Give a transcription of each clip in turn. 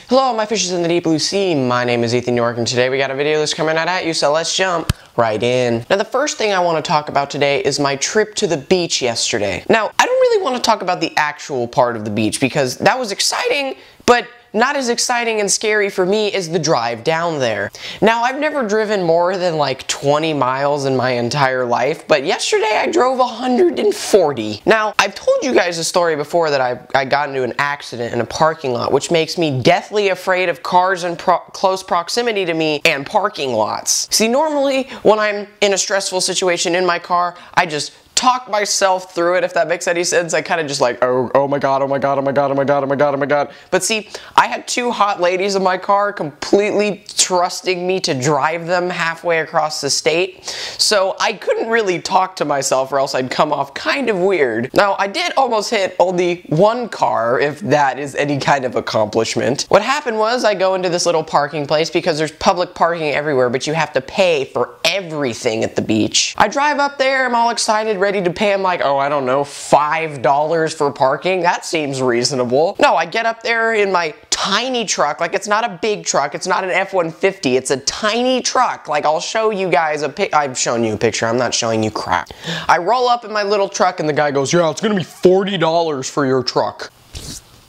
Hello, my fishes in the deep blue sea. My name is Ethan Yorke, and today we got a video that's coming right at you, so let's jump right in. Now, the first thing I want to talk about today is my trip to the beach yesterday. Now, I don't really want to talk about the actual part of the beach because that was exciting, but not as exciting and scary for me as the drive down there. Now, I've never driven more than like 20 miles in my entire life, but yesterday I drove 140. Now, I've told you guys a story before that I got into an accident in a parking lot, which makes me deathly afraid of cars in close proximity to me and parking lots. See, normally when I'm in a stressful situation in my car, I just talk myself through it, if that makes any sense. I kind of just like, oh my god, oh my god, oh my god, oh my god, oh my god, oh my god. But see, I had two hot ladies in my car completely trusting me to drive them halfway across the state. So I couldn't really talk to myself or else I'd come off kind of weird. Now, I did almost hit only one car, if that is any kind of accomplishment. What happened was I go into this little parking place because there's public parking everywhere, but you have to pay for everything at the beach. I drive up there, I'm all excited, ready to pay him like, oh, I don't know, $5 for parking. That seems reasonable. No, I get up there in my tiny truck. Like, it's not a big truck. It's not an F-150. It's a tiny truck. Like, I'll show you guys I've shown you a picture. I'm not showing you crap. I roll up in my little truck and the guy goes, yeah, it's gonna be $40 for your truck.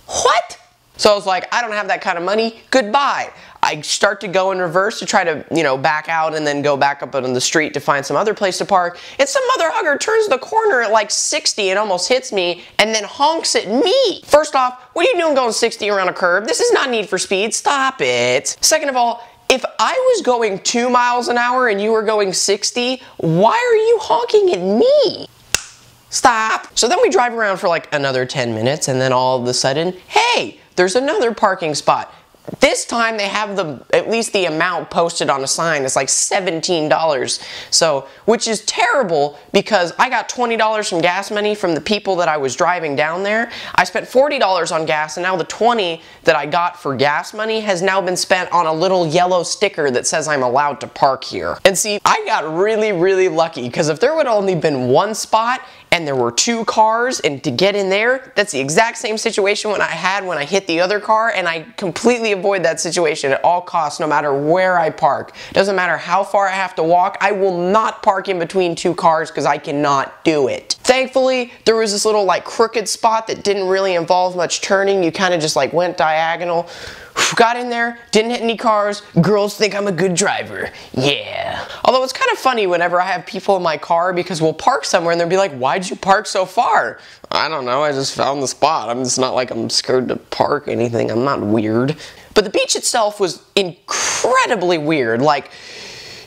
What? So I was like, I don't have that kind of money. Goodbye. I start to go in reverse to try to, back out and then go back up on the street to find some other place to park. And some mother hugger turns the corner at like 60 and almost hits me and then honks at me. First off, what are you doing going 60 around a curb? This is not Need for Speed. Stop it. Second of all, if I was going 2 miles an hour and you were going 60, why are you honking at me? Stop. So then we drive around for like another 10 minutes and then all of a sudden, hey, there's another parking spot. This time they have at least the amount posted on a sign. It's like $17. So, which is terrible because I got $20 from gas money from the people that I was driving down there. I spent $40 on gas and now the $20 that I got for gas money has now been spent on a little yellow sticker that says I'm allowed to park here. And see, I got really, really lucky because if there would have only been one spot and there were two cars, and to get in there, that's the exact same situation when I hit the other car, and I completely avoid that situation at all costs no matter where I park. Doesn't matter how far I have to walk, I will not park in between two cars because I cannot do it. Thankfully, there was this little like crooked spot that didn't really involve much turning. You kind of just like went diagonal. Got in there, didn't hit any cars. Girls think I'm a good driver. Yeah. Although it's kind of funny whenever I have people in my car because we'll park somewhere and they'll be like, why'd you park so far? I don't know, I just found the spot. It's not like I'm scared to park anything. I'm not weird. But the beach itself was incredibly weird. Like,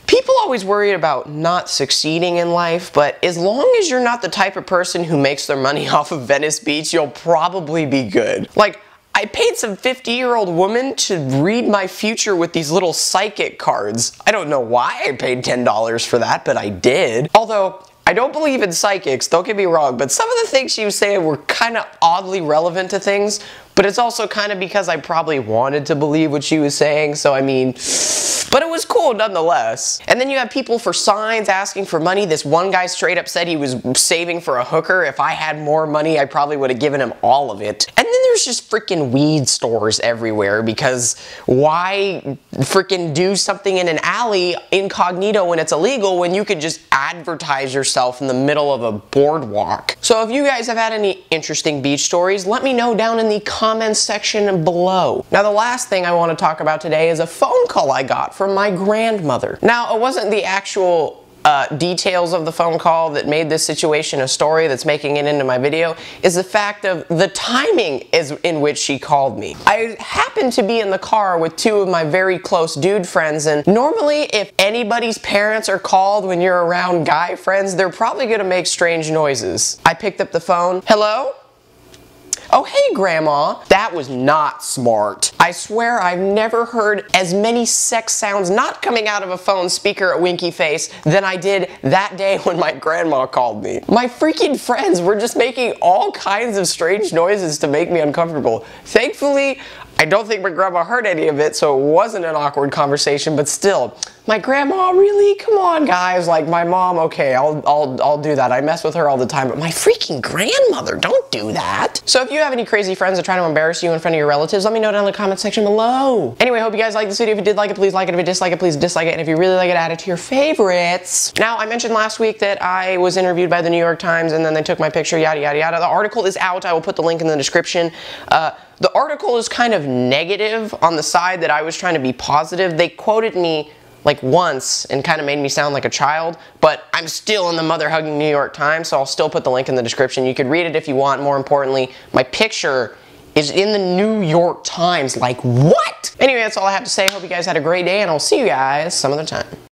people always worry about not succeeding in life, but as long as you're not the type of person who makes their money off of Venice Beach, you'll probably be good. Like, I paid some 50-year-old woman to read my future with these little psychic cards. I don't know why I paid $10 for that, but I did. Although, I don't believe in psychics, don't get me wrong, but some of the things she was saying were kind of oddly relevant to things, but it's also kind of because I probably wanted to believe what she was saying, so I mean, but it was cool nonetheless. And then you have people for signs asking for money. This one guy straight up said he was saving for a hooker. If I had more money, I probably would have given him all of it. And then there's just freaking weed stores everywhere because why freaking do something in an alley incognito when it's illegal when you could just advertise yourself in the middle of a boardwalk? So if you guys have had any interesting beach stories, let me know down in the comments section below. Now, the last thing I want to talk about today is a phone call I got from my grandmother. Now, it wasn't the actual details of the phone call that made this situation a story that's making it into my video, is the fact of the timing in which she called me. I happened to be in the car with two of my very close dude friends, and normally if anybody's parents are called when you're around guy friends, they're probably gonna make strange noises. I picked up the phone. Hello? Oh, hey, Grandma. That was not smart. I swear I've never heard as many sex sounds not coming out of a phone speaker at Winky Face than I did that day when my grandma called me. My freaking friends were just making all kinds of strange noises to make me uncomfortable. Thankfully, I don't think my grandma heard any of it, so it wasn't an awkward conversation, but still, My grandma, really? Come on, guys. Like, my mom, okay, I'll do that. I mess with her all the time, but my freaking grandmother, don't do that. So if you have any crazy friends that try to embarrass you in front of your relatives, let me know down in the comment section below. Anyway, I hope you guys liked this video. If you did like it, please like it. If you dislike it, please dislike it. And if you really like it, add it to your favorites. Now, I mentioned last week that I was interviewed by the New York Times and then they took my picture, yada, yada, yada. The article is out. I will put the link in the description. The article is kind of negative on the side that I was trying to be positive. They quoted me like once and kind of made me sound like a child, but I'm still in the mother-hugging New York Times, so I'll still put the link in the description. You could read it if you want. More importantly, my picture is in the New York Times. Like, what? Anyway, that's all I have to say. Hope you guys had a great day, and I'll see you guys some other time.